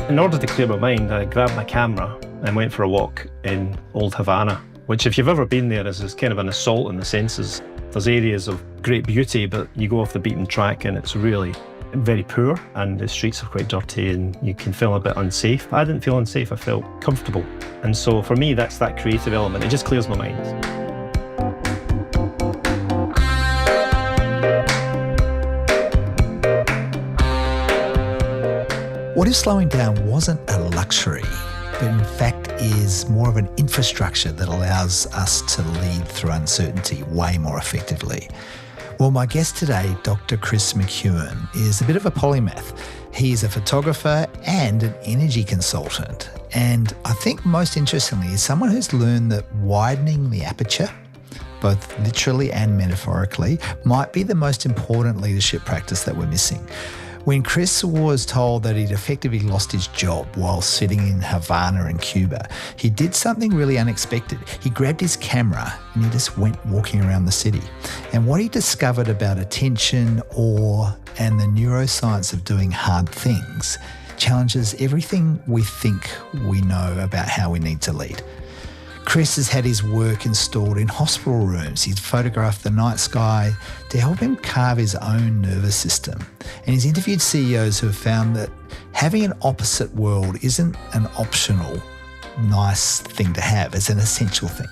In order to clear my mind, I grabbed my camera and went for a walk in old Havana, which if you've ever been there is kind of an assault on the senses. There's areas of great beauty, but you go off the beaten track and it's really very poor and the streets are quite dirty and you can feel a bit unsafe. But I didn't feel unsafe, I felt comfortable. And so for me, that's that creative element. It just clears my mind. What if slowing down wasn't a luxury, but in fact is more of an infrastructure that allows us to lead through uncertainty way more effectively? Well, my guest today, Dr. Chris McKeown, is a bit of a polymath. He is a photographer and an energy consultant. And I think most interestingly, is someone who's learned that widening the aperture, both literally and metaphorically, might be the most important leadership practice that we're missing. When Chris was told that he'd effectively lost his job while sitting in Havana in Cuba, he did something really unexpected. He grabbed his camera and he just went walking around the city. And what he discovered about attention, awe, and the neuroscience of doing hard things challenges everything we think we know about how we need to lead. Chris has had his work installed in hospital rooms. He's photographed the night sky to help him carve his own nervous system. And he's interviewed CEOs who have found that having an opposite world isn't an optional, nice thing to have. It's an essential thing.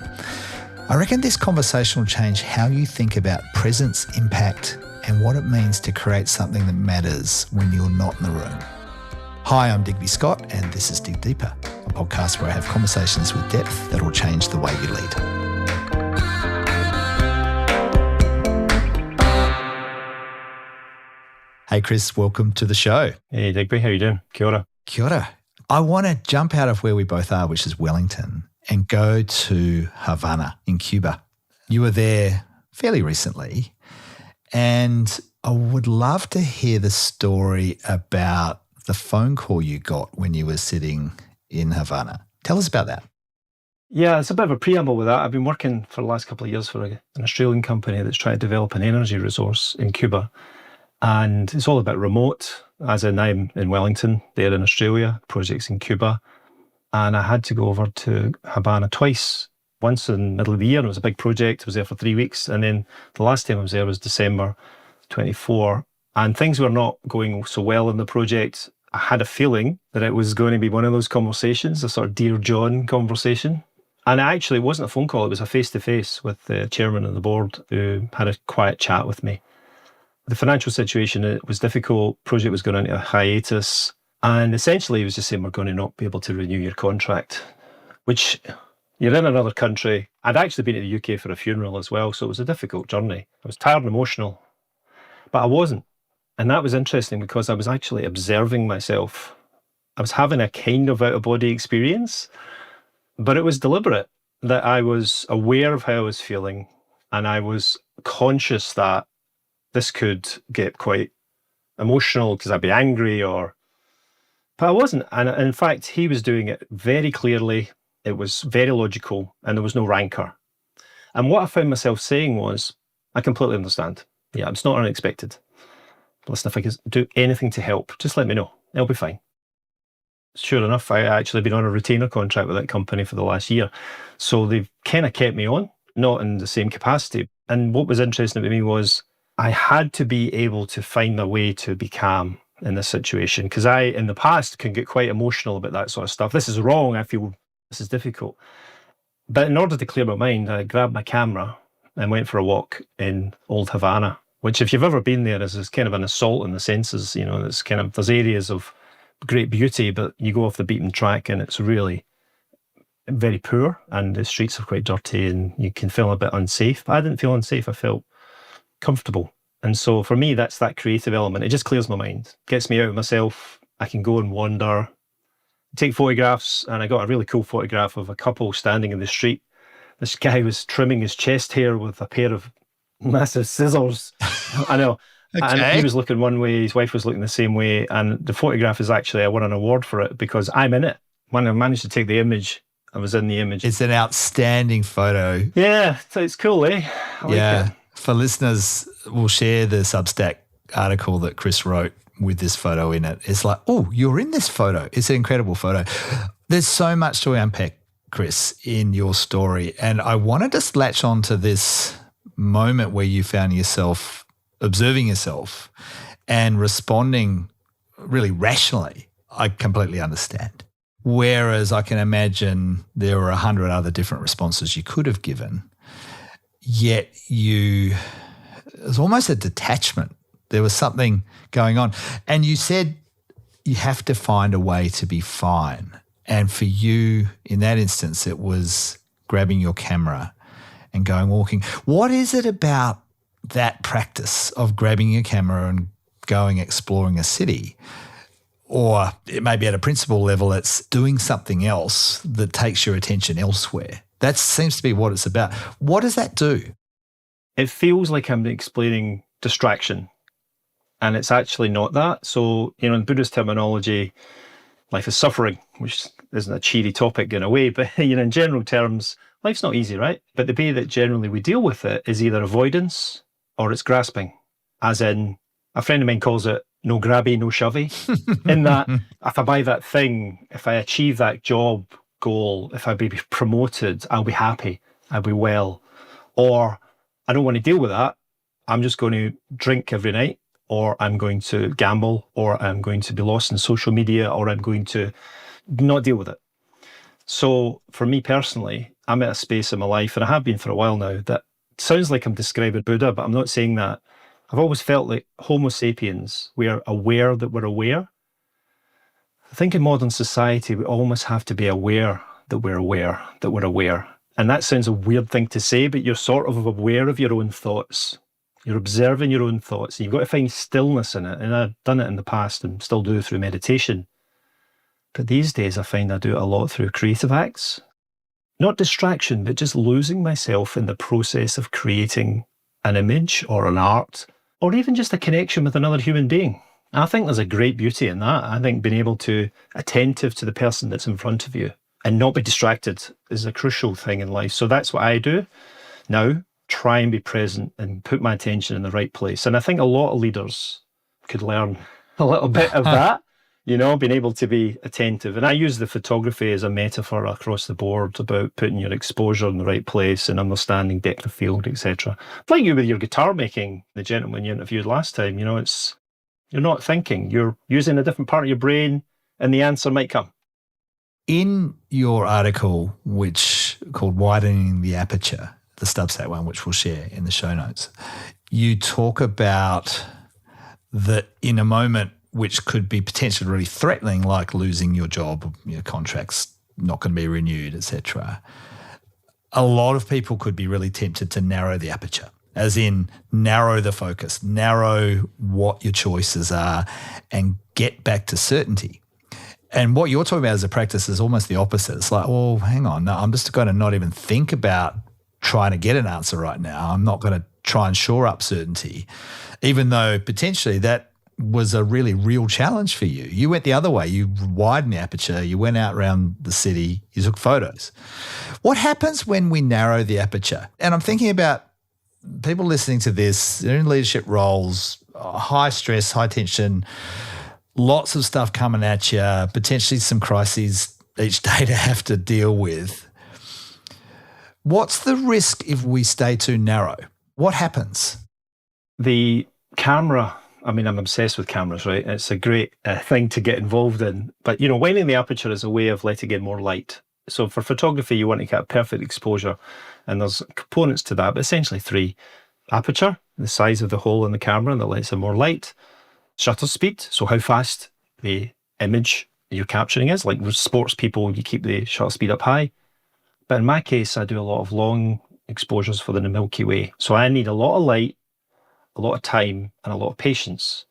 I reckon this conversation will change how you think about presence, impact, and what it means to create something that matters when you're not in the room. Hi, I'm Digby Scott, and this is Dig Deeper, a podcast where I have conversations with depth that will change the way you lead. Hey, Chris, welcome to the show. Hey, Digby, how you doing? Kia ora. Kia ora. I want to jump out of where we both are, which is Wellington, and go to Havana in Cuba. You were there fairly recently, and I would love to hear the story about the phone call you got when you were sitting in Havana. Tell us about that. Yeah, it's a bit of a preamble with that. I've been working for the last couple of years for an Australian company that's trying to develop an energy resource in Cuba. And it's all about remote, as in I'm in Wellington, there in Australia, projects in Cuba. And I had to go over to Havana twice. Once in the middle of the year, and it was a big project. I was there for 3 weeks. And then the last time I was there was December 24. And things were not going so well in the project. I had a feeling that it was going to be one of those conversations, a sort of Dear John conversation. And actually, it wasn't a phone call, it was a face-to-face with the chairman of the board who had a quiet chat with me. The financial situation, it was difficult, project was going into a hiatus, and essentially he was just saying, we're going to not be able to renew your contract, which you're in another country. I'd actually been to the UK for a funeral as well, so it was a difficult journey. I was tired and emotional, but I wasn't. And that was interesting because I was actually observing myself. I was having a kind of out-of-body experience, but it was deliberate, that I was aware of how I was feeling and I was conscious that this could get quite emotional because I'd be angry but I wasn't. And in fact, he was doing it very clearly. It was very logical and there was no rancor. And what I found myself saying was, I completely understand. Yeah, it's not unexpected. Listen, if I can do anything to help, just let me know. It'll be fine. Sure enough, I actually been on a retainer contract with that company for the last year. So they've kind of kept me on, not in the same capacity. And what was interesting to me was I had to be able to find my way to be calm in this situation. Because I, in the past, can get quite emotional about that sort of stuff. This is wrong. I feel this is difficult. But in order to clear my mind, I grabbed my camera and went for a walk in old Havana, which if you've ever been there is kind of an assault on the senses. You know, it's kind of, there's areas of great beauty, but you go off the beaten track and it's really very poor and the streets are quite dirty and you can feel a bit unsafe. But I didn't feel unsafe, I felt comfortable. And so for me, that's that creative element. It just clears my mind, gets me out of myself. I can go and wander, take photographs, and I got a really cool photograph of a couple standing in the street. This guy was trimming his chest hair with a pair of massive scissors. I know. Okay. And he was looking one way, his wife was looking the same way. And the photograph is actually, I won an award for it because I'm in it. When I managed to take the image, I was in the image. It's an outstanding photo. Yeah, so it's cool, eh? I like it. For listeners, we'll share the Substack article that Chris wrote with this photo in it. It's like, oh, you're in this photo. It's an incredible photo. There's so much to unpack, Chris, in your story. And I want to just latch on to this moment where you found yourself observing yourself and responding really rationally. I completely understand. Whereas I can imagine there were 100 other different responses you could have given, yet it was almost a detachment. There was something going on. And you said you have to find a way to be fine. And for you, in that instance, it was grabbing your camera and going walking. What is it about that practice of grabbing your camera and going exploring a city? Or it may be at a principle level, it's doing something else that takes your attention elsewhere. That seems to be what it's about. What does that do? It feels like I'm explaining distraction, and it's actually not that. So, in Buddhist terminology, life is suffering, which isn't a cheery topic in a way, but in general terms, life's not easy, right? But the way that generally we deal with it is either avoidance or it's grasping. As in, a friend of mine calls it no grabby, no shovey. In that, if I buy that thing, if I achieve that job goal, if I be promoted, I'll be happy, I'll be well. Or I don't want to deal with that. I'm just going to drink every night, or I'm going to gamble, or I'm going to be lost in social media, or I'm going to not deal with it. So for me personally, I'm at a space in my life, and I have been for a while now, that sounds like I'm describing Buddha, but I'm not saying that. I've always felt like Homo sapiens, we are aware that we're aware. I think in modern society, we almost have to be aware that we're aware that we're aware. And that sounds a weird thing to say, but you're sort of aware of your own thoughts. You're observing your own thoughts. You've got to find stillness in it. And I've done it in the past and still do through meditation. But these days, I find I do it a lot through creative acts. Not distraction, but just losing myself in the process of creating an image or an art, or even just a connection with another human being. I think there's a great beauty in that. I think being able to attentive to the person that's in front of you and not be distracted is a crucial thing in life. So that's what I do now, try and be present and put my attention in the right place. And I think a lot of leaders could learn a little bit of that, being able to be attentive. And I use the photography as a metaphor across the board about putting your exposure in the right place and understanding depth of field, etc. Like you with your guitar making, the gentleman you interviewed last time, you're not thinking, you're using a different part of your brain and the answer might come. In your article, which called Widening the Aperture, the Substack one, which we'll share in the show notes, you talk about that in a moment which could be potentially really threatening, like losing your job, your contract's not going to be renewed, etc. A lot of people could be really tempted to narrow the aperture, as in narrow the focus, narrow what your choices are and get back to certainty. And what you're talking about as a practice is almost the opposite. It's like, well, hang on, no, I'm just going to not even think about trying to get an answer right now. I'm not going to try and shore up certainty, even though potentially that was a really real challenge for you. You went the other way. You widened the aperture. You went out around the city. You took photos. What happens when we narrow the aperture? And I'm thinking about people listening to this, they're in leadership roles, high stress, high tension, lots of stuff coming at you, potentially some crises each day to have to deal with. What's the risk if we stay too narrow? What happens? The camera, I'm obsessed with cameras, right? It's a great thing to get involved in. But, widening the aperture is a way of letting in more light. So for photography, you want to get perfect exposure. And there's components to that, but essentially three. Aperture, the size of the hole in the camera that lets in more light. Shutter speed, so how fast the image you're capturing is. Like with sports people, you keep the shutter speed up high. But in my case, I do a lot of long exposures for the Milky Way. So I need a lot of light, a lot of time, and a lot of patience.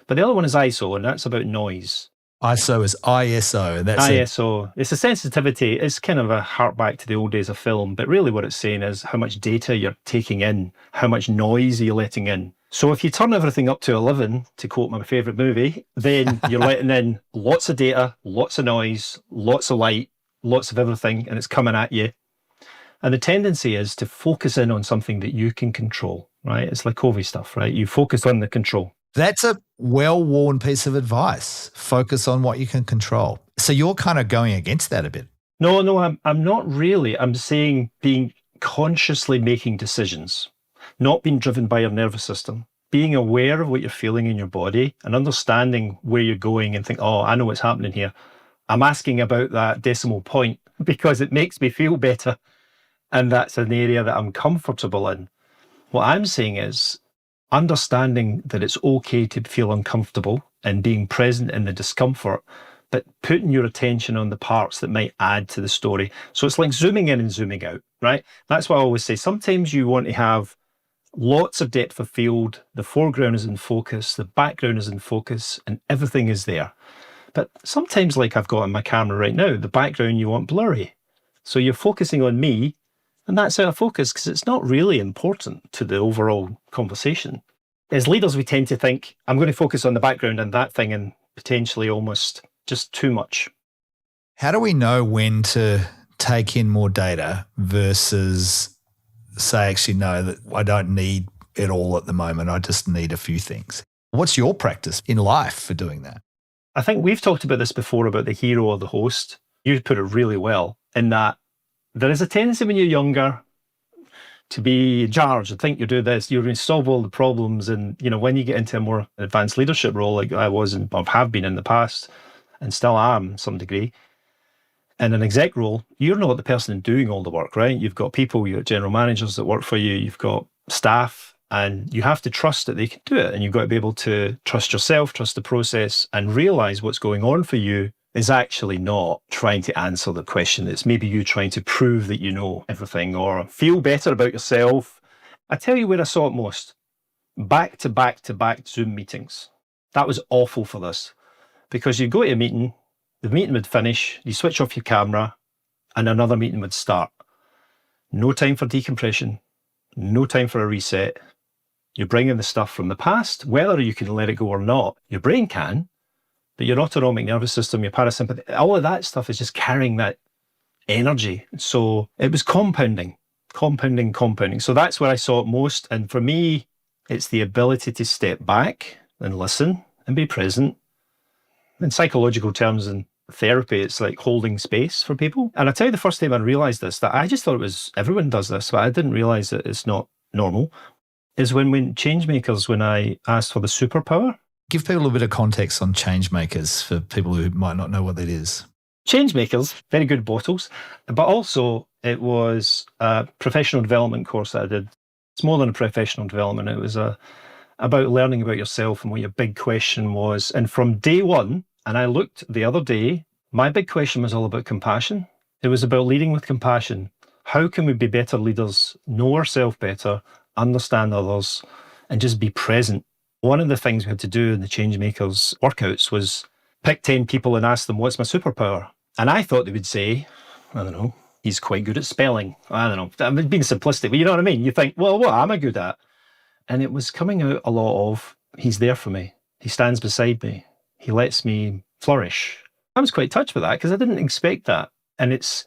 But the other one is ISO, and that's about noise. ISO is ISO. That's ISO. It's a sensitivity. It's kind of a hark back to the old days of film, but really what it's saying is how much data you're taking in, how much noise are you letting in. So if you turn everything up to 11, to quote my favourite movie, then you're letting in lots of data, lots of noise, lots of light, lots of everything, and it's coming at you. And the tendency is to focus in on something that you can control, right? It's like COVID stuff, right? You focus on the control. That's a well-worn piece of advice. Focus on what you can control. So you're kind of going against that a bit. No, I'm not really. I'm saying being consciously making decisions, not being driven by your nervous system, being aware of what you're feeling in your body and understanding where you're going and think, oh, I know what's happening here. I'm asking about that decimal point because it makes me feel better. And that's an area that I'm comfortable in. What I'm saying is understanding that it's okay to feel uncomfortable and being present in the discomfort, but putting your attention on the parts that might add to the story. So it's like zooming in and zooming out, right? That's why I always say sometimes you want to have lots of depth of field, the foreground is in focus, the background is in focus, and everything is there. But sometimes, like I've got on my camera right now, the background you want blurry. So you're focusing on me, and that's out of focus because it's not really important to the overall conversation. As leaders, we tend to think, I'm going to focus on the background and that thing and potentially almost just too much. How do we know when to take in more data versus say, actually, no, that I don't need it all at the moment. I just need a few things. What's your practice in life for doing that? I think we've talked about this before about the hero or the host. You put it really well in that there is a tendency when you're younger to be in charge and think you do this, you're going to solve all the problems. And, you know, when you get into a more advanced leadership role, like I was and have been in the past and still am to some degree, in an exec role, you're not the person doing all the work, right? You've got people, you've got general managers that work for you, you've got staff, and you have to trust that they can do it. And you've got to be able to trust yourself, trust the process, and realize what's going on for you is actually not trying to answer the question. It's maybe you trying to prove that you know everything or feel better about yourself. I tell you where I saw it most. Back to back to back Zoom meetings. That was awful for this because you go to a meeting, the meeting would finish, you switch off your camera, and another meeting would start. No time for decompression, no time for a reset. You're bringing the stuff from the past, whether you can let it go or not. Your brain can, but your autonomic nervous system, your parasympathetic, all of that stuff is just carrying that energy. So it was compounding. So that's where I saw it most. And for me, it's the ability to step back and listen and be present. In psychological terms and therapy, it's like holding space for people. And I tell you, the first time I realized this, that I just thought it was, everyone does this, but I didn't realize that it's not normal, is when Changemakers, when I asked for the superpower. Give people a bit of context on Changemakers for people who might not know what that is. Changemakers, very good bottles, but also it was a professional development course that I did. It's more than a professional development. It was about learning about yourself and what your big question was. And from day one, and I looked the other day, my big question was all about compassion. It was about leading with compassion. How can we be better leaders, know ourselves better, understand others, and just be present? One of the things we had to do in the Changemakers workouts was pick 10 people and ask them, what's my superpower? And I thought they would say, I don't know, he's quite good at spelling. I don't know, I'm being simplistic, but you know what I mean? You think, well, what am I good at? And it was coming out a lot of, he's there for me. He stands beside me. He lets me flourish. I was quite touched with that because I didn't expect that. And it's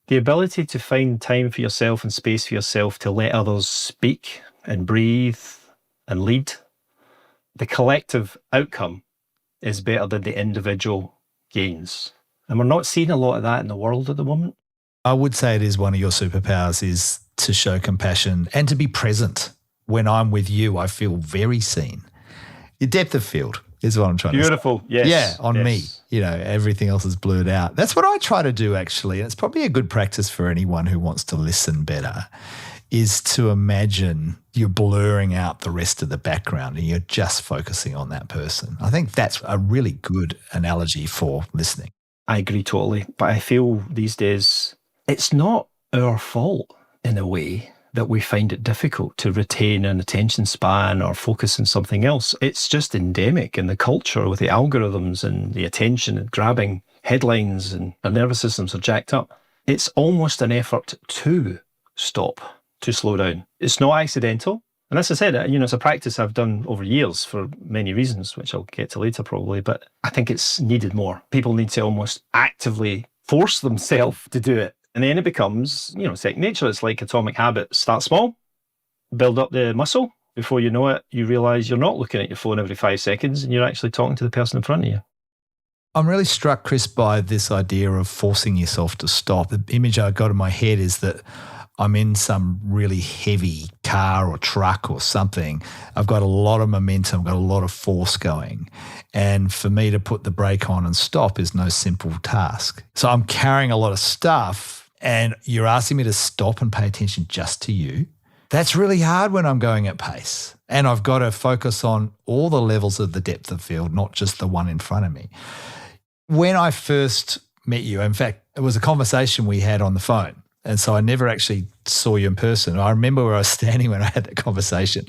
the ability to find time for yourself and space for yourself to let others speak and breathe and lead. The collective outcome is better than the individual gains. And we're not seeing a lot of that in the world at the moment. I would say it is one of your superpowers is to show compassion and to be present. When I'm with you, I feel very seen. Your depth of field is what I'm trying to say. Beautiful, yes. Yeah, on yes. me. You know, everything else is blurred out. That's what I try to do, actually. And it's probably a good practice for anyone who wants to listen better, is to imagine you're blurring out the rest of the background and you're just focusing on that person. I think that's a really good analogy for listening. I agree totally. But I feel these days it's not our fault in a way that we find it difficult to retain an attention span or focus on something else. It's just endemic in the culture with the algorithms and the attention and grabbing headlines, and our nervous systems are jacked up. It's almost an effort to stop, to slow down. It's not accidental. And as I said, you know, it's a practice I've done over years for many reasons, which I'll get to later probably, but I think it's needed more. People need to almost actively force themselves to do it. And then it becomes, you know, second nature. It's like atomic habits. Start small, build up the muscle. before you know it, you realise you're not looking at your phone every 5 seconds and you're actually talking to the person in front of you. I'm really struck, Chris, by this idea of forcing yourself to stop. The image I got in my head is that I'm in some really heavy car or truck or something. I've got a lot of momentum, got a lot of force going. And for me to put the brake on and stop is no simple task. So I'm carrying a lot of stuff and you're asking me to stop and pay attention just to you. That's really hard when I'm going at pace. And I've got to focus on all the levels of the depth of field, not just the one in front of me. When I first met you, in fact, it was a conversation we had on the phone. And so I never actually saw you in person. I remember where I was standing when I had that conversation.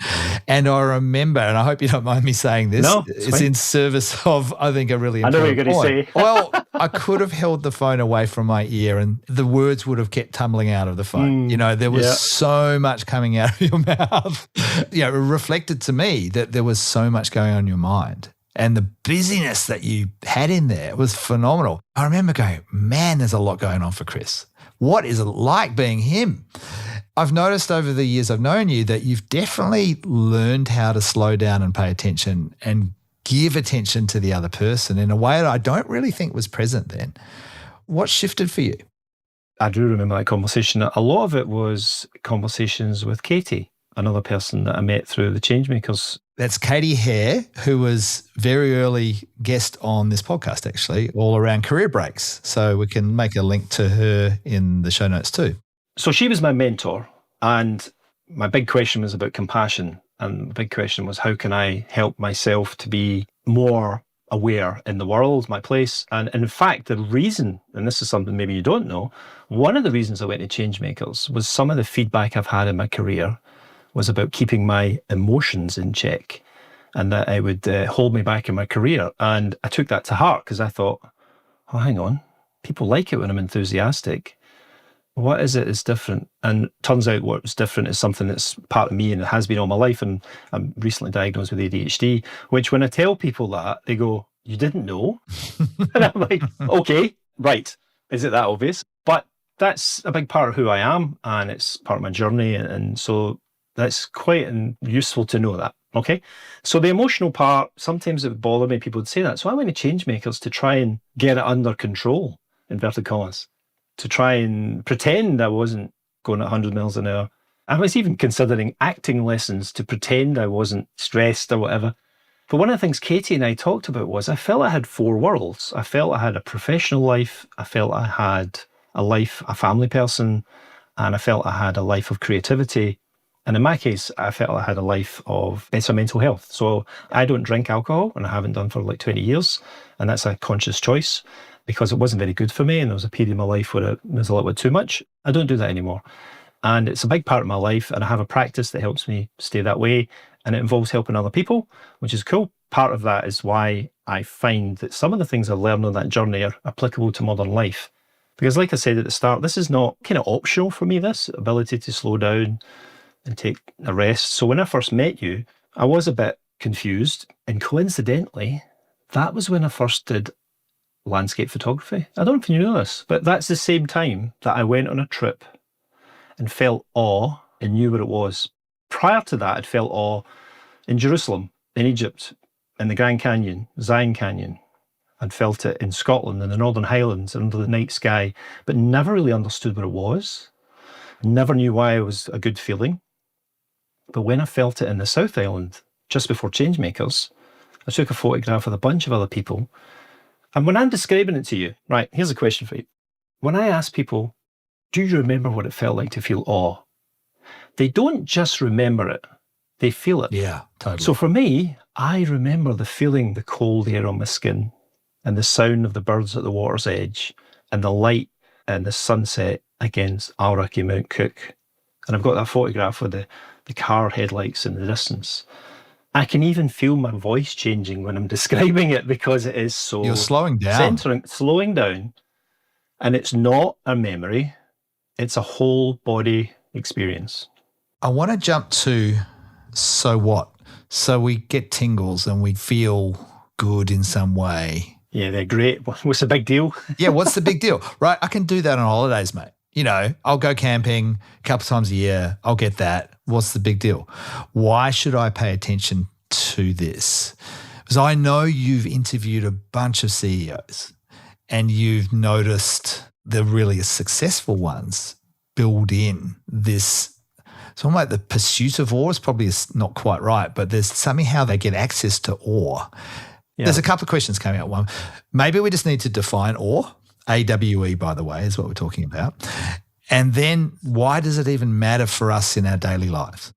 And I remember, and I hope you don't mind me saying this, no, it's in service of, I think, a really important point. I know what you're going to say. Well, I could have held the phone away from my ear and the words would have kept tumbling out of the phone. There was so much coming out of your mouth. It reflected to me that there was so much going on in your mind. And the busyness that you had in there was phenomenal. I remember going, man, there's a lot going on for Chris. What is it like being him? I've noticed over the years I've known you that you've definitely learned how to slow down and pay attention and give attention to the other person in a way that I don't really think was present then. What shifted for you? I do remember that conversation. A lot of it was conversations with Katie, another person that I met through the Changemakers. That's Katie Hare, who was very early guest on this podcast, actually, all around career breaks. So we can make a link to her in the show notes too. So she was my mentor, and my big question was about compassion. And the big question was, how can I help myself to be more aware in the world, my place? And in fact, the reason, and this is something maybe you don't know, one of the reasons I went to Changemakers was some of the feedback I've had in my career was about keeping my emotions in check and that it would hold me back in my career. And I took that to heart because I thought, oh, hang on, people like it when I'm enthusiastic. What is it that's different? And turns out what's different is something that's part of me and it has been all my life. And I'm recently diagnosed with ADHD, which when I tell people that, they go, you didn't know? And I'm like, okay, right. Is it that obvious? But that's a big part of who I am and it's part of my journey. And so that's quite useful to know that, okay? So the emotional part, sometimes it would bother me, people would say that. So I went to Changemakers to try and get it under control, inverted commas, to try and pretend I wasn't going at 100 miles an hour. I was even considering acting lessons to pretend I wasn't stressed or whatever. But one of the things Katie and I talked about was I felt I had 4 worlds. I felt I had a professional life, I felt I had a life, a family person, and I felt I had a life of creativity. And in my case, I felt I had a life of better mental health. So I don't drink alcohol and I haven't done for like 20 years. And that's a conscious choice because it wasn't very good for me. And there was a period in my life where it was a little bit too much. I don't do that anymore. And it's a big part of my life. And I have a practice that helps me stay that way. And it involves helping other people, which is cool. Part of that is why I find that some of the things I learned on that journey are applicable to modern life. Because like I said at the start, this is not kind of optional for me, this ability to slow down and take a rest. So when I first met you, I was a bit confused. And coincidentally, that was when I first did landscape photography. I don't know if you know this, but that's the same time that I went on a trip and felt awe and knew what it was. Prior to that, I'd felt awe in Jerusalem, in Egypt, in the Grand Canyon, Zion Canyon. I'd felt it in Scotland, in the Northern Highlands, under the night sky, but never really understood what it was. Never knew why it was a good feeling. But when I felt it in the South Island, just before Changemakers, I took a photograph with a bunch of other people. And when I'm describing it to you, right, here's a question for you. When I ask people, do you remember what it felt like to feel awe? They don't just remember it, they feel it. Yeah, totally. So for me, I remember the feeling, the cold air on my skin and the sound of the birds at the water's edge and the light and the sunset against Auraki Mount Cook. And I've got that photograph with the car headlights in the distance. I can even feel my voice changing when I'm describing it because it is so... You're slowing down. Slowing down. And it's not a memory. It's a whole body experience. I want to jump to so what? So we get tingles and we feel good in some way. Yeah, they're great. What's the big deal? Yeah, what's the big deal? Right, I can do that on holidays, mate. I'll go camping a couple times a year. I'll get that. What's the big deal? Why should I pay attention to this? Because I know you've interviewed a bunch of CEOs and you've noticed the really successful ones build in this. So I'm like, the pursuit of awe is probably not quite right, but there's somehow they get access to awe. Yeah. There's a couple of questions coming up. One, maybe we just need to define awe. AWE, by the way, is what we're talking about. And then why does it even matter for us in our daily lives?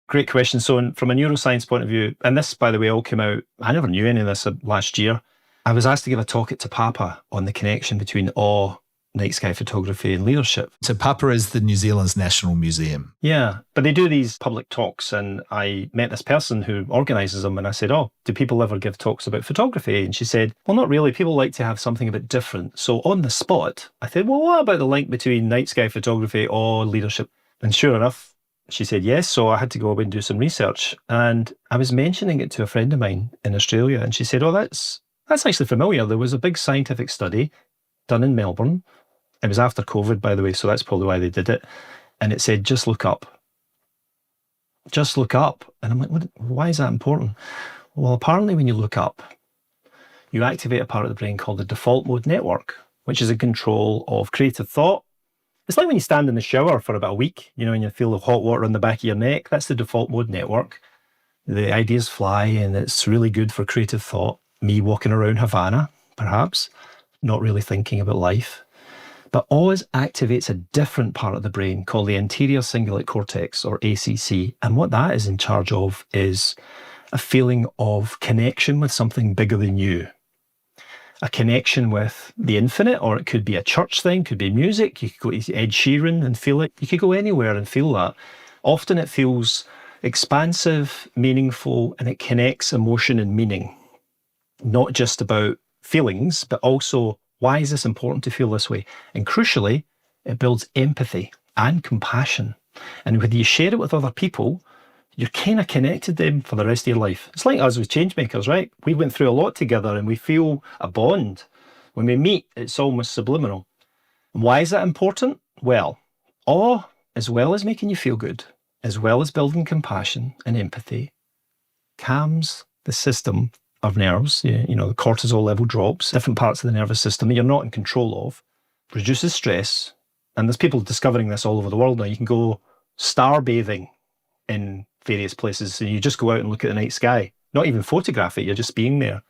Great question. So from a neuroscience point of view, and this, by the way, all came out, I never knew any of this last year. I was asked to give a talk at Te Papa on the connection between awe, night sky photography and leadership. Te Papa is the New Zealand's national museum. Yeah, but they do these public talks, and I met this person who organises them, and I said, do people ever give talks about photography? And she said, well, not really. People like to have something a bit different. So on the spot, I said, well, what about the link between night sky photography or leadership? And sure enough, she said yes. So I had to go away and do some research, and I was mentioning it to a friend of mine in Australia, and she said, that's actually familiar. There was a big scientific study done in Melbourne. It was after COVID, by the way, so that's probably why they did it. And it said, just look up. Just look up. And I'm like, why is that important? Well, apparently when you look up, you activate a part of the brain called the default mode network, which is in control of creative thought. It's like when you stand in the shower for about a week, and you feel the hot water on the back of your neck. That's the default mode network. The ideas fly, and it's really good for creative thought. Me walking around Havana, perhaps, not really thinking about life. But always activates a different part of the brain called the anterior cingulate cortex, or ACC. And what that is in charge of is a feeling of connection with something bigger than you. A connection with the infinite, or it could be a church thing, could be music. You could go to Ed Sheeran and feel it. You could go anywhere and feel that. Often it feels expansive, meaningful, and it connects emotion and meaning. Not just about feelings, but also, why is this important to feel this way? And crucially, it builds empathy and compassion. And when you share it with other people, you're kind of connected to them for the rest of your life. It's like us with Changemakers, right? We went through a lot together and we feel a bond. When we meet, it's almost subliminal. Why is that important? Well, awe, as well as making you feel good, as well as building compassion and empathy, calms the system of nerves. The cortisol level drops, different parts of the nervous system that you're not in control of, reduces stress. And there's people discovering this all over the world now. You can go star bathing in various places, and you just go out and look at the night sky, not even photograph it, you're just being there.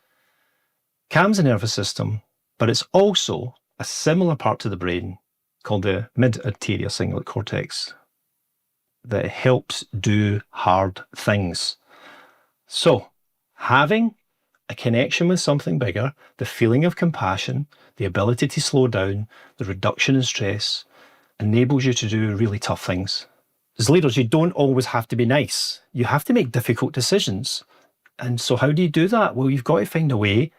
Calms the nervous system, but it's also a similar part to the brain called the mid-anterior cingulate cortex that helps do hard things. So having a connection with something bigger, the feeling of compassion, the ability to slow down, the reduction in stress, enables you to do really tough things. As leaders, you don't always have to be nice. You have to make difficult decisions. And so how do you do that? Well, you've got to find a way,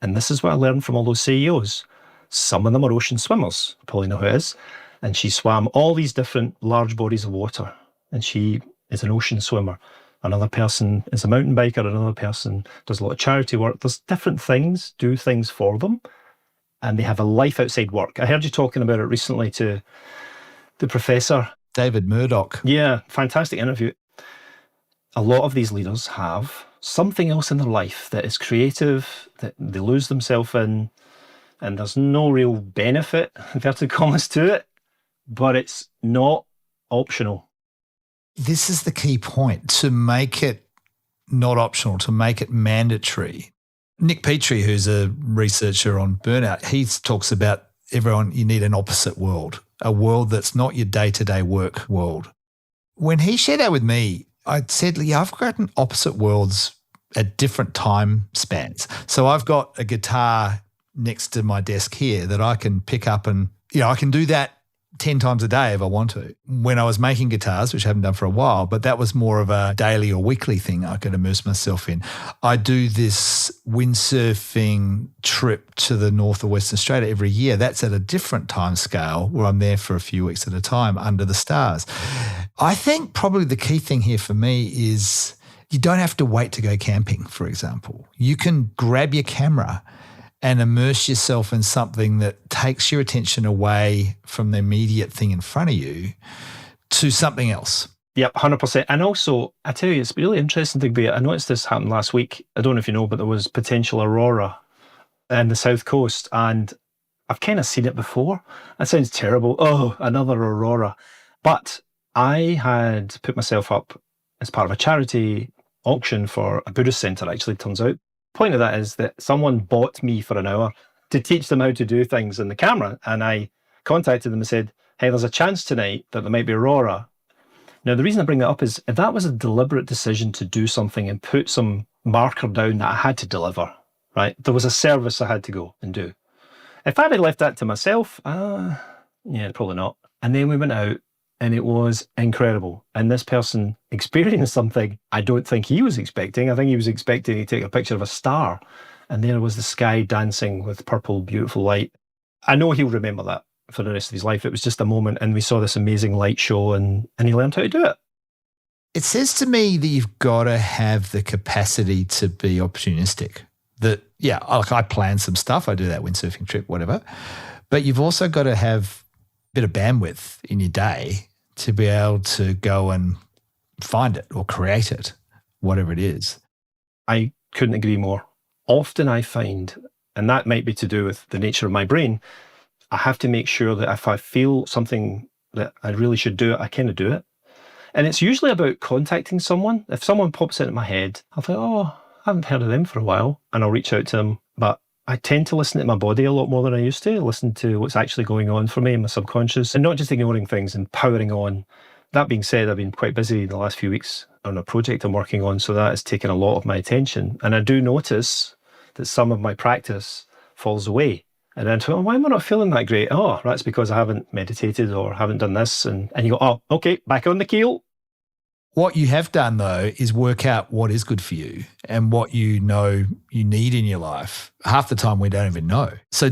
and this is what I learned from all those CEOs. Some of them are ocean swimmers. Probably know who it is. And she swam all these different large bodies of water, and she is an ocean swimmer. Another person is a mountain biker, another person does a lot of charity work. There's different things, do things for them, and they have a life outside work. I heard you talking about it recently to the professor. David Murdoch. Yeah, fantastic interview. A lot of these leaders have something else in their life that is creative, that they lose themselves in, and there's no real benefit, inverted commas, to it, but it's not optional. This is the key point, to make it not optional, to make it mandatory. Nick Petrie, who's a researcher on burnout, he talks about you need an opposite world, a world that's not your day-to-day work world. When he shared that with me, I said, I've got opposite worlds at different time spans. So I've got a guitar next to my desk here that I can pick up and, I can do that 10 times a day if I want to. When I was making guitars, which I haven't done for a while, but that was more of a daily or weekly thing I could immerse myself in. I do this windsurfing trip to the north of Western Australia every year. That's at a different time scale where I'm there for a few weeks at a time under the stars. I think probably the key thing here for me is you don't have to wait to go camping, for example. You can grab your camera and immerse yourself in something that takes your attention away from the immediate thing in front of you to something else. Yep, 100%. And also, I tell you, it's really interesting to be. I noticed this happened last week. I don't know if you know, but there was potential aurora in the south coast, and I've kind of seen it before. That sounds terrible. Oh, another aurora. But I had put myself up as part of a charity auction for a Buddhist centre, actually, it turns out. Point of that is that someone bought me for an hour to teach them how to do things in the camera. And I contacted them and said, hey, there's a chance tonight that there might be aurora. Now, the reason I bring that up is if that was a deliberate decision to do something and put some marker down that I had to deliver, right? There was a service I had to go and do. If I had left that to myself, yeah, probably not. And then we went out and it was incredible. And this person experienced something I don't think he was expecting. I think he was expecting to take a picture of a star. And there was the sky dancing with purple, beautiful light. I know he'll remember that for the rest of his life. It was just a moment and we saw this amazing light show and he learned how to do it. It says to me that you've got to have the capacity to be opportunistic. That, yeah, like I plan some stuff. I do that windsurfing trip, whatever. But you've also got to have a bit of bandwidth in your day to be able to go and find it or create it, whatever it is. I couldn't agree more. Often I find, and that might be to do with the nature of my brain, I have to make sure that if I feel something that I really should do it, I kind of do it. And it's usually about contacting someone. If someone pops into my head, I'll think, oh, I haven't heard of them for a while, and I'll reach out to them. But I tend to listen to my body a lot more than I used to, listen to what's actually going on for me in my subconscious, and not just ignoring things and powering on. That being said, I've been quite busy the last few weeks on a project I'm working on, so that has taken a lot of my attention. And I do notice that some of my practice falls away. And then, oh, why am I not feeling that great? Oh, that's because I haven't meditated or haven't done this. And you go, oh, okay, back on the keel. What you have done, though, is work out what is good for you and what you know you need in your life. Half the time we don't even know. So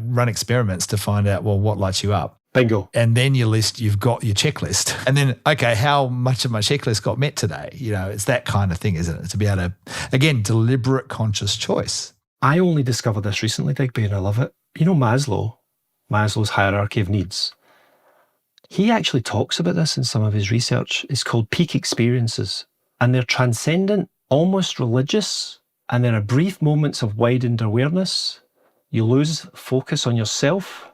run experiments to find out, well, what lights you up. Bingo. And then you've got your checklist. And then, okay, how much of my checklist got met today? It's that kind of thing, isn't it? To be able to, again, deliberate, conscious choice. I only discovered this recently, Digby, and I love it. You know Maslow's hierarchy of needs. He actually talks about this in some of his research. It's called peak experiences. And they're transcendent, almost religious, and there are brief moments of widened awareness. You lose focus on yourself.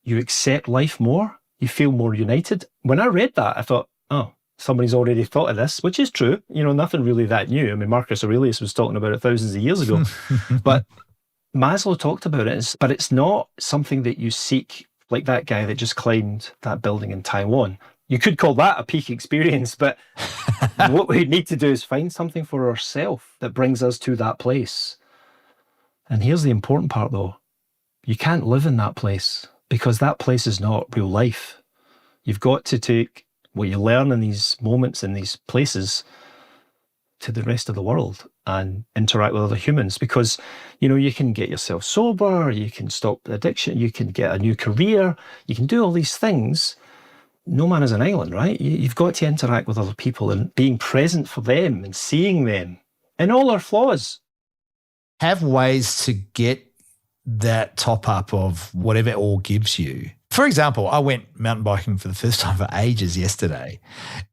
You accept life more. You feel more united. When I read that, I thought, oh, somebody's already thought of this, which is true. Nothing really that new. I mean, Marcus Aurelius was talking about it thousands of years ago. But Maslow talked about it, but it's not something that you seek, like that guy that just climbed that building in Taiwan. You could call that a peak experience, but what we need to do is find something for ourselves that brings us to that place. And here's the important part, though. You can't live in that place because that place is not real life. You've got to take what you learn in these moments, in these places, to the rest of the world and interact with other humans, because you can get yourself sober, you can stop addiction, you can get a new career, you can do all these things. No man is an island, right? You've got to interact with other people and being present for them and seeing them and all their flaws. Have ways to get that top up of whatever it all gives you. For example, I went mountain biking for the first time for ages yesterday.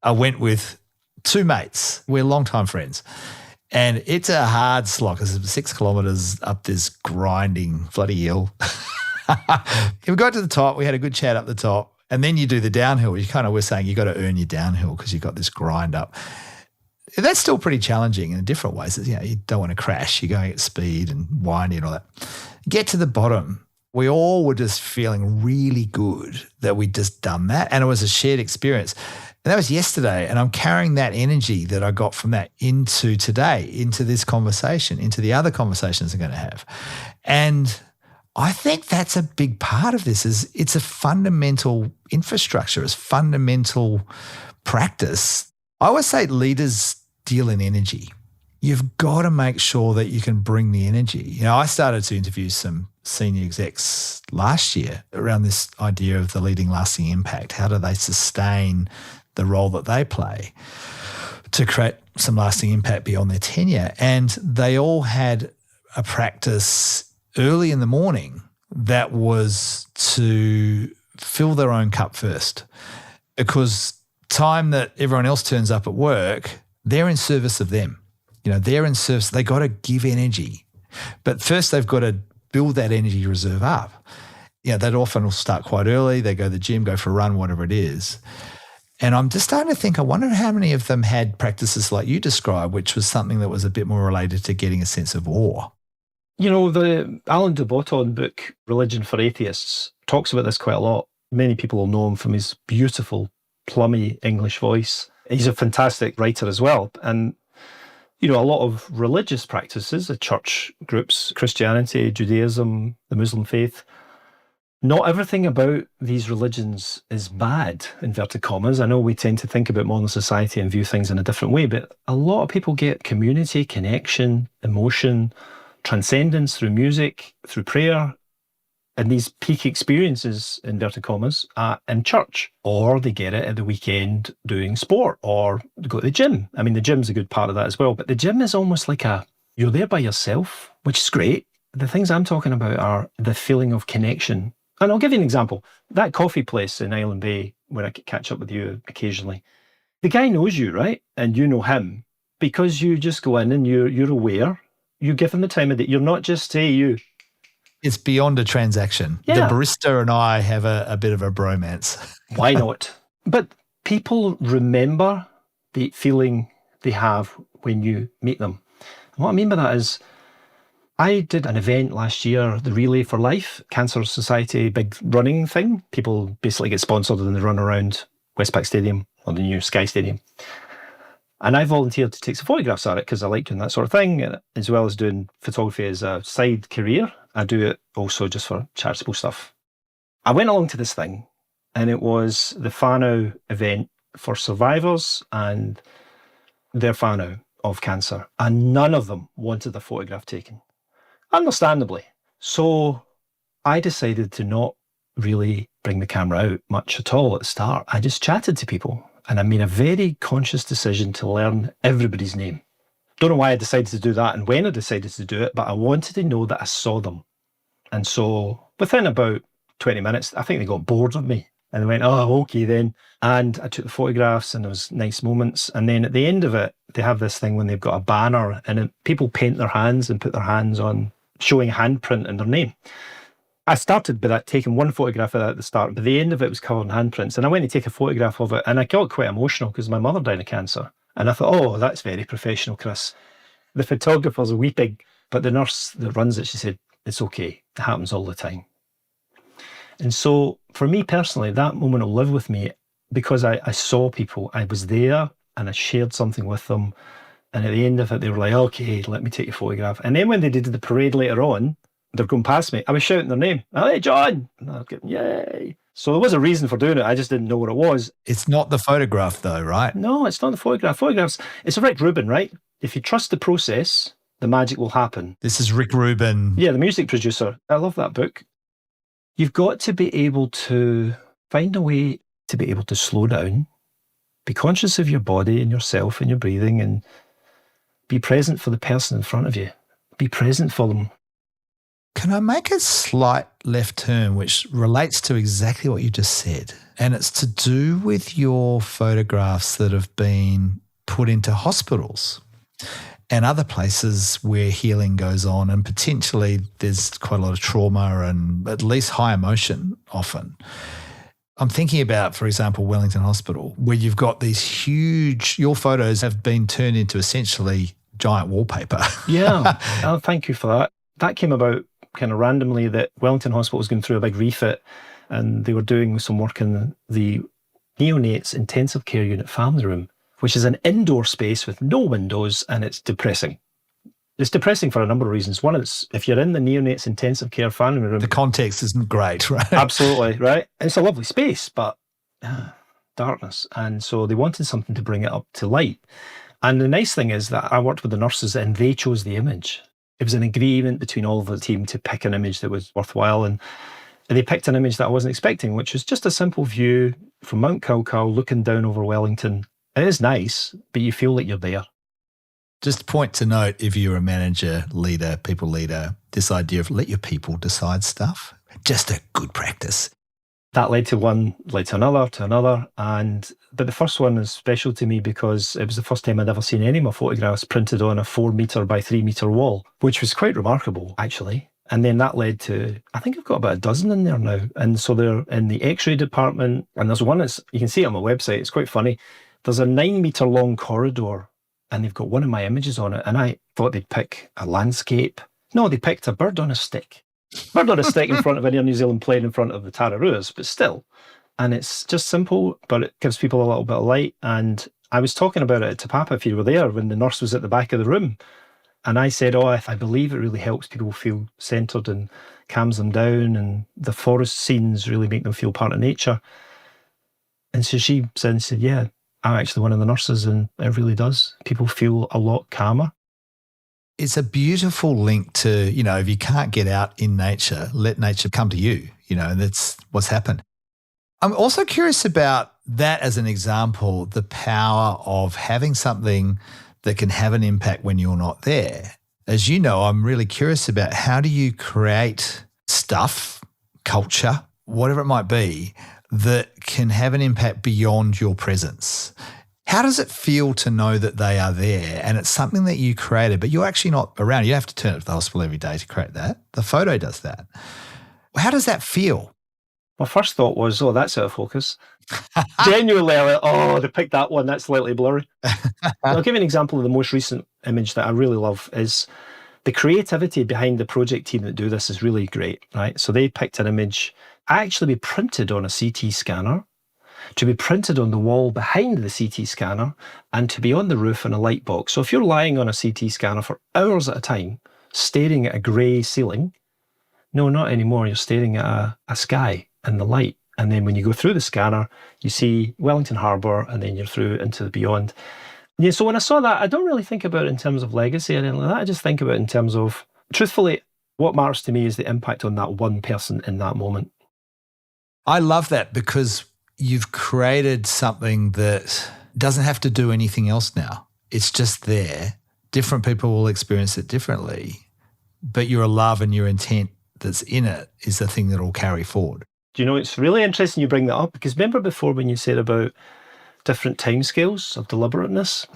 I went with two mates. We're longtime friends. And it's a hard slog. It's 6 kilometres up this grinding bloody hill. We got to the top. We had a good chat up the top. And then you do the downhill. You kind of were saying you got to earn your downhill because you've got this grind up. That's still pretty challenging in different ways. You don't want to crash. You're going at speed and winding and all that. Get to the bottom. We all were just feeling really good that we'd just done that. And it was a shared experience. And that was yesterday. And I'm carrying that energy that I got from that into today, into this conversation, into the other conversations I'm going to have. And I think that's a big part of this. Is it's a fundamental infrastructure, it's fundamental practice. I always say leaders deal in energy. You've got to make sure that you can bring the energy. I started to interview some senior execs last year around this idea of the leading lasting impact. How do they sustain the role that they play to create some lasting impact beyond their tenure? And they all had a practice early in the morning that was to fill their own cup first, because time that everyone else turns up at work, they're in service of them. They're in service. They got to give energy. But first they've got to build that energy reserve up. That often will start quite early. They go to the gym, go for a run, whatever it is. And I'm just starting to think, I wonder how many of them had practices like you described, which was something that was a bit more related to getting a sense of awe. The Alan de Botton book, Religion for Atheists, talks about this quite a lot. Many people will know him from his beautiful, plummy English voice. He's a fantastic writer as well. And, a lot of religious practices, the church groups, Christianity, Judaism, the Muslim faith, not everything about these religions is bad, inverted commas. I know we tend to think about modern society and view things in a different way, but a lot of people get community, connection, emotion, transcendence through music, through prayer, and these peak experiences, inverted commas, in church. Or they get it at the weekend doing sport or go to the gym. I mean, the gym's a good part of that as well, but the gym is almost like you're there by yourself, which is great. The things I'm talking about are the feeling of connection. And I'll give you an example. That coffee place in Island Bay, where I catch up with you occasionally, the guy knows you, right? And you know him, because you just go in and you're aware. You give him the time of day. You're not just, hey, you. It's beyond a transaction. Yeah. The barista and I have a bit of a bromance. Why not? But people remember the feeling they have when you meet them. And what I mean by that is, I did an event last year, the Relay for Life, Cancer Society, big running thing. People basically get sponsored and they run around Westpac Stadium or the new Sky Stadium. And I volunteered to take some photographs at it because I like doing that sort of thing, as well as doing photography as a side career. I do it also just for charitable stuff. I went along to this thing, and it was the whānau event for survivors and their whānau of cancer. And none of them wanted a photograph taken, understandably. So I decided to not really bring the camera out much at all at the start. I just chatted to people. And I made a very conscious decision to learn everybody's name. Don't know why I decided to do that and when I decided to do it, but I wanted to know that I saw them. And so within about 20 minutes, I think they got bored of me. And they went, oh, okay then. And I took the photographs and there was nice moments. And then at the end of it, they have this thing when they've got a banner and people paint their hands and put their hands on, showing handprint in their name. I started by taking one photograph of that at the start, but the end of it was covered in handprints. And I went to take a photograph of it and I got quite emotional because my mother died of cancer. And I thought, oh, that's very professional, Chris. The photographer's weeping, but the nurse that runs it, she said, it's okay. It happens all the time. And so for me personally, that moment will live with me because I saw people. I was there and I shared something with them. And at the end of it, they were like, okay, let me take a photograph. And then when they did the parade later on, they're going past me. I was shouting their name. Hey, John! And I was getting, yay! So there was a reason for doing it. I just didn't know what it was. It's not the photograph though, right? No, it's not the photograph. Photographs, it's a Rick Rubin, right? If you trust the process, the magic will happen. This is Rick Rubin. Yeah, the music producer. I love that book. You've got to be able to find a way to be able to slow down, be conscious of your body and yourself and your breathing, and be present for the person in front of you. Be present for them. Can I make a slight left turn, which relates to exactly what you just said? And it's to do with your photographs that have been put into hospitals and other places where healing goes on, and potentially there's quite a lot of trauma and at least high emotion often. I'm thinking about, for example, Wellington Hospital, where you've got these huge, your photos have been turned into essentially giant wallpaper. Yeah, oh, thank you for that. That came about kind of randomly, that Wellington Hospital was going through a big refit and they were doing some work in the neonates intensive care unit family room, which is an indoor space with no windows, and it's depressing. It's depressing for a number of reasons. One is if you're in the neonates intensive care family room, the context isn't great, right? Absolutely, right? It's a lovely space, but darkness. And so they wanted something to bring it up to light. And the nice thing is that I worked with the nurses and they chose the image. It was an agreement between all of the team to pick an image that was worthwhile. And they picked an image that I wasn't expecting, which was just a simple view from Mount Kalkal looking down over Wellington. It is nice, but you feel like you're there. Just point to note, if you're a manager, leader, people leader, this idea of let your people decide stuff, just a good practice. That led to one, led to another, but the first one is special to me because it was the first time I'd ever seen any of my photographs printed on a 4 metre by 3 metre wall, which was quite remarkable, actually. And then that led to, I think I've got about a dozen in there now. And so they're in the X-ray department, and there's one that's, you can see it on my website, it's quite funny. There's a 9 metre long corridor, and they've got one of my images on it, and I thought they'd pick a landscape. No, they picked a bird on a stick. Bird on a stick in front of an Air New Zealand plane in front of the Tararuas, but still. And it's just simple, but it gives people a little bit of light. And I was talking about it to Papa, if you were there, when the nurse was at the back of the room. And I said, I believe it really helps people feel centred and calms them down, and the forest scenes really make them feel part of nature. And so she said, yeah, I'm actually one of the nurses, and it really does. People feel a lot calmer. It's a beautiful link to, if you can't get out in nature, let nature come to you, and that's what's happened. I'm also curious about that as an example, the power of having something that can have an impact when you're not there. As you know, I'm really curious about how do you create stuff, culture, whatever it might be, that can have an impact beyond your presence. How does it feel to know that they are there and it's something that you created, but you're actually not around? You have to turn up to the hospital every day to create that. The photo does that. How does that feel? My first thought was, that's out of focus. Genuinely, I went, they picked that one, that's slightly blurry. I'll give you an example of the most recent image that I really love is the creativity behind the project team that do this is really great, right? So they picked an image, actually be printed on a CT scanner, to be printed on the wall behind the CT scanner, and to be on the roof in a light box. So if you're lying on a CT scanner for hours at a time, staring at a grey ceiling, no, not anymore, you're staring at a sky and the light. And then when you go through the scanner, you see Wellington Harbour, and then you're through into the beyond. Yeah, so when I saw that, I don't really think about it in terms of legacy or anything like that. I just think about it in terms of, truthfully, what matters to me is the impact on that one person in that moment. I love that because you've created something that doesn't have to do anything else now. It's just there. Different people will experience it differently, but your love and your intent that's in it is the thing that will carry forward. Do you know, it's really interesting you bring that up, because remember before when you said about different timescales of deliberateness?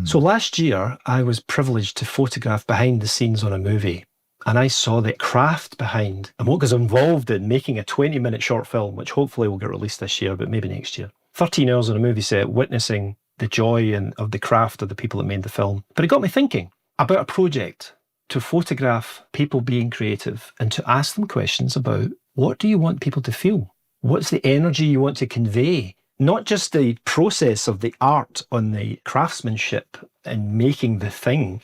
So last year, I was privileged to photograph behind the scenes on a movie, and I saw the craft behind and what was involved in making a 20-minute short film, which hopefully will get released this year, but maybe next year. 13 hours on a movie set, witnessing the joy and of the craft of the people that made the film. But it got me thinking about a project to photograph people being creative and to ask them questions about, what do you want people to feel? What's the energy you want to convey? Not just the process of the art on the craftsmanship and making the thing,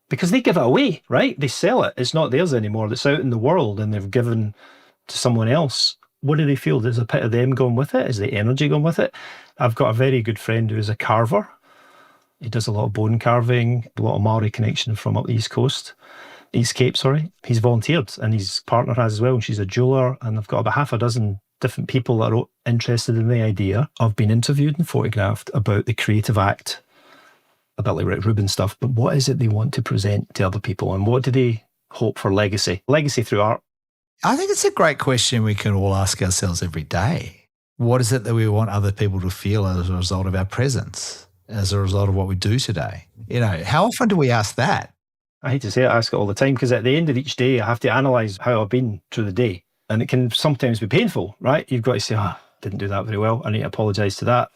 because they give it away, right? They sell it. It's not theirs anymore. It's out in the world and they've given to someone else. What do they feel? There's a bit of them going with it. Is the energy going with it? I've got a very good friend who is a carver. He does a lot of bone carving, a lot of Maori connection from up the East Cape, sorry. He's volunteered, and his partner has as well, and she's a jeweller, and I've got about half a dozen different people that are interested in the idea of being interviewed and photographed about the creative act, a bit like Rick Rubin stuff, but what is it they want to present to other people, and what do they hope for legacy? Legacy through art. I think it's a great question we can all ask ourselves every day. What is it that we want other people to feel as a result of our presence, as a result of what we do today? How often do we ask that? I hate to say it, I ask it all the time, because at the end of each day, I have to analyse how I've been through the day. And it can sometimes be painful, right? You've got to say, didn't do that very well. I need to apologise to that.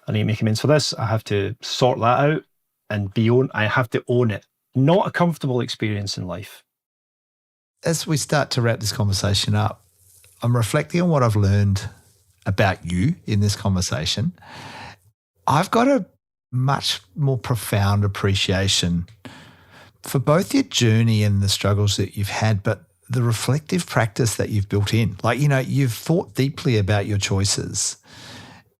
I need to make amends for this. I have to sort that out and I have to own it. Not a comfortable experience in life. As we start to wrap this conversation up, I'm reflecting on what I've learned about you in this conversation. I've got a much more profound appreciation for both your journey and the struggles that you've had, but the reflective practice that you've built in. You've thought deeply about your choices.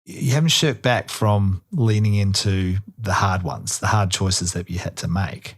You haven't shirked back from leaning into the hard ones, the hard choices that you had to make.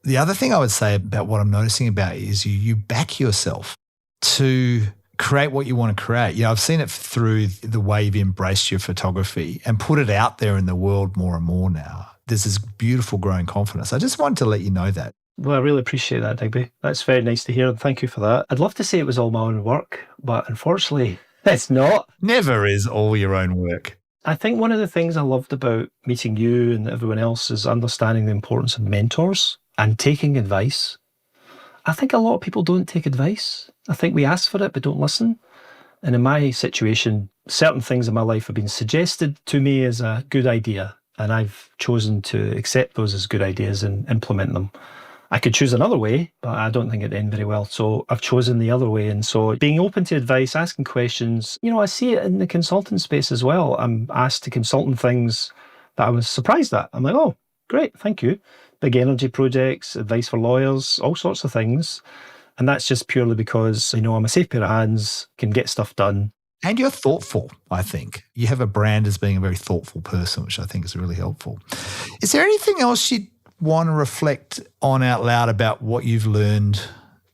The other thing I would say about what I'm noticing about is you back yourself to create what you want to create. I've seen it through the way you've embraced your photography and put it out there in the world more and more now. there's this beautiful growing confidence. I just wanted to let you know that. Well, I really appreciate that, Digby. That's very nice to hear. Thank you for that. I'd love to say it was all my own work, but unfortunately, it's not. Never is all your own work. I think one of the things I loved about meeting you and everyone else is understanding the importance of mentors and taking advice. I think a lot of people don't take advice. I think we ask for it, but don't listen. And in my situation, certain things in my life have been suggested to me as a good idea, and I've chosen to accept those as good ideas and implement them. I could choose another way, but I don't think it'd end very well. So I've chosen the other way. And so being open to advice, asking questions, I see it in the consulting space as well. I'm asked to consult on things that I was surprised at. I'm like, oh, great, thank you. Big energy projects, advice for lawyers, all sorts of things. And that's just purely because, I'm a safe pair of hands, can get stuff done. And you're thoughtful, I think. You have a brand as being a very thoughtful person, which I think is really helpful. Is there anything else you'd want to reflect on out loud about what you've learned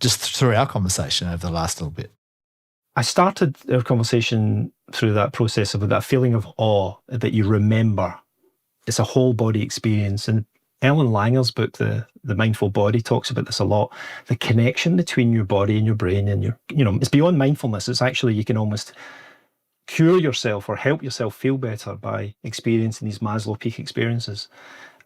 just through our conversation over the last little bit? I started our conversation through that process of that feeling of awe that you remember. It's a whole body experience. And Ellen Langer's book, The Mindful Body, talks about this a lot. The connection between your body and your brain and it's beyond mindfulness. It's actually, you can almost cure yourself or help yourself feel better by experiencing these Maslow peak experiences.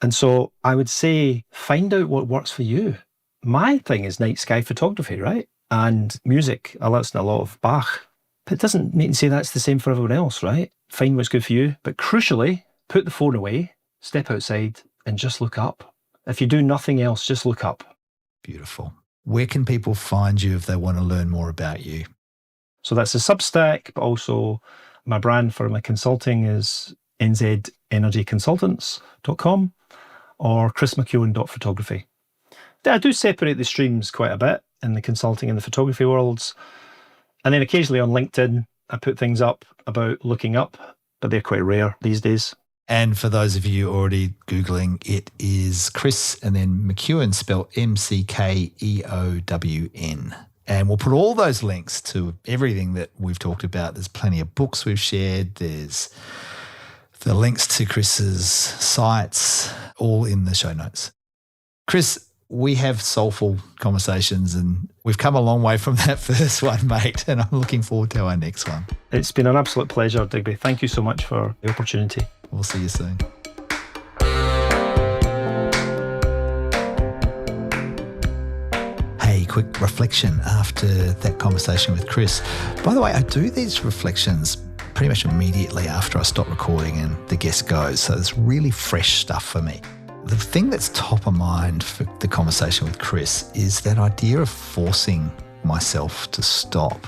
And so I would say, find out what works for you. My thing is night sky photography, right? And music. I listen to a lot of Bach. But it doesn't mean to say that's the same for everyone else, right? Find what's good for you. But crucially, put the phone away, step outside, and just look up. If you do nothing else, just look up. Beautiful. Where can people find you if they want to learn more about you? So that's a Substack, but also my brand for my consulting is nzenergyconsultants.com or chrismckeown.photography. I do separate the streams quite a bit in the consulting and the photography worlds. And then occasionally on LinkedIn, I put things up about looking up, but they're quite rare these days. And for those of you already Googling, it is Chris and then McKeown, spelled McKeown. And we'll put all those links to everything that we've talked about. There's plenty of books we've shared. There's the links to Chris's sites, all in the show notes. Chris, we have soulful conversations and we've come a long way from that first one, mate, and I'm looking forward to our next one. It's been an absolute pleasure, Digby. Thank you so much for the opportunity. We'll see you soon. Hey, quick reflection after that conversation with Chris. By the way, I do these reflections pretty much immediately after I stop recording and the guest goes, so it's really fresh stuff for me. The thing that's top of mind for the conversation with Chris is that idea of forcing myself to stop.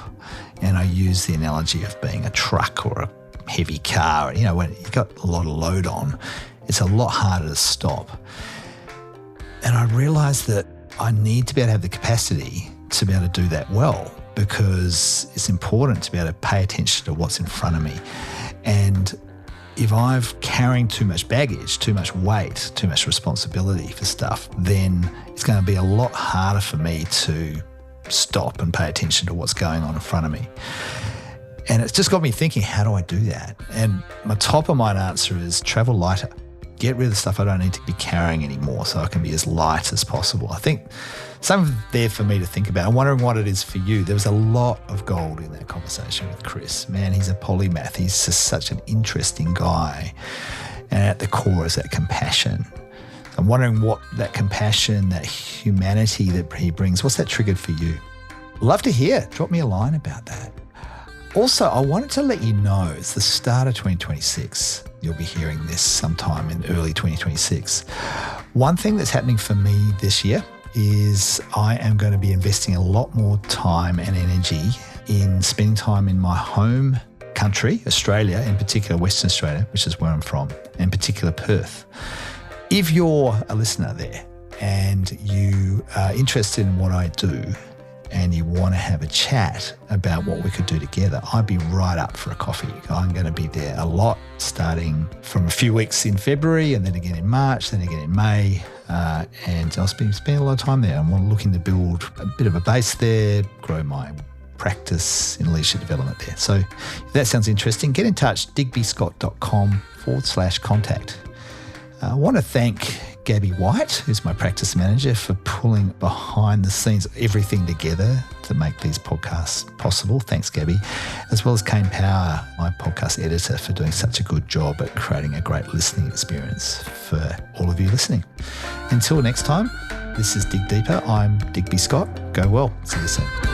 And I use the analogy of being a truck or a heavy car. When you've got a lot of load on, it's a lot harder to stop. And I realised that I need to be able to have the capacity to be able to do that well, because it's important to be able to pay attention to what's in front of me. And if I'm carrying too much baggage, too much weight, too much responsibility for stuff, then it's going to be a lot harder for me to stop and pay attention to what's going on in front of me. And it's just got me thinking, how do I do that? And my top of mind answer is travel lighter. Get rid of the stuff I don't need to be carrying anymore so I can be as light as possible. I think something there for me to think about. I'm wondering what it is for you. There was a lot of gold in that conversation with Chris. Man, he's a polymath. He's just such an interesting guy. And at the core is that compassion. I'm wondering what that compassion, that humanity that he brings, what's that triggered for you? Love to hear. Drop me a line about that. Also, I wanted to let you know it's the start of 2026. You'll be hearing this sometime in early 2026. One thing that's happening for me this year is I am going to be investing a lot more time and energy in spending time in my home country, Australia, in particular Western Australia, which is where I'm from, in particular Perth. If you're a listener there and you are interested in what I do and you want to have a chat about what we could do together, I'd be right up for a coffee. I'm going to be there a lot, starting from a few weeks in February and then again in March, then again in May. And I'll be spending a lot of time there. I'm looking to build a bit of a base there, grow my practice in leadership development there. So if that sounds interesting, get in touch, digbyscott.com/contact. I want to thank Gabby White, who's my practice manager, for pulling behind the scenes everything together to make these podcasts possible. Thanks, Gabby. As well as Kane Power, my podcast editor, for doing such a good job at creating a great listening experience for all of you listening. Until next time, this is Dig Deeper. I'm Digby Scott. Go well. See you soon.